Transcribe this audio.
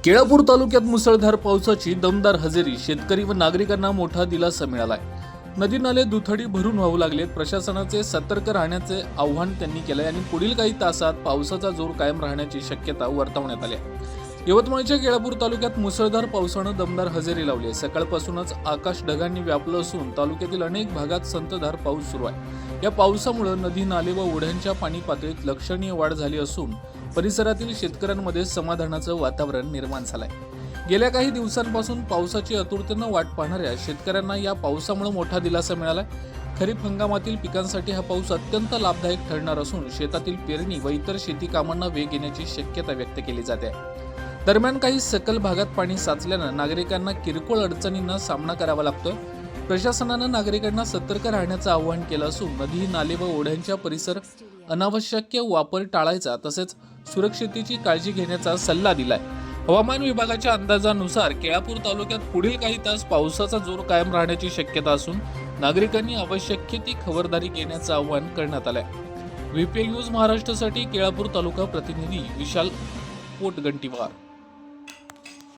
केळापूर तालुक्यात मुसळधार पावसाची दमदार हजेरी, शेतकरी व नागरिकांना मोठा दिलासा मिळालाय। नदी नाले दुथडी भरून वाहू लागलेत। प्रशासनाचे सतर्क राहण्याचे आवाहन त्यांनी केलंय आणि पुढील काही तासात पावसाचा जोर कायम राहण्याची शक्यता वर्तवण्यात आली आहे। यवतमाळच्या केळापूर तालुक्यात मुसळधार पावसानं दमदार हजेरी लावली आहे। सकाळपासूनच आकाश ढगांनी व्यापलं असून तालुक्यातील अनेक भागात संततधार पाऊस सुरू आहे। या पावसामुळे नदी नाले व ओढ्यांच्या पाणी पातळीत लक्षणीय वाढ झाली असून परिसरातील शेतकऱ्यांमध्ये समाधानाचं वातावरण निर्माण झालंय। गेल्या काही दिवसांपासून पावसाची आतुरतेने वाट पाहणाऱ्या शेतकऱ्यांना या पावसामुळे मोठा दिलासा मिळालाय। खरीप हंगामातील पिकांसाठी हा पाऊस अत्यंत लाभदायक ठरणार असून शेतातील पेरणी व इतर शेती कामांना वेग येण्याची शक्यता व्यक्त केली जाते। दरम्यान काही सखल भागात पाणी साचल्यानं नागरिकांना किरकोळ अडचणींना सामना करावा लागतोय। प्रशासनानं नागरिकांना सतर्क राहण्याचं आवाहन केलं असून नदी नाले व ओढ्यांच्या परिसर अनावश्यक वापर टाळायचा तसेच सुरक्षिततेची काळजी घेण्याचा सल्ला दिलाय। हवामान विभागाच्या अंदाजानुसार केळापूर तालुक्यात पुढील काही तास पावसाचा जोर कायम राहण्याची शक्यता असून नागरिकांनी आवश्यक ती खबरदारी घेण्याचं आवाहन करण्यात आलंय। व्हीपीएल न्यूज महाराष्ट्रासाठी केळापूर तालुका प्रतिनिधी विशाल पोटगंटीवार।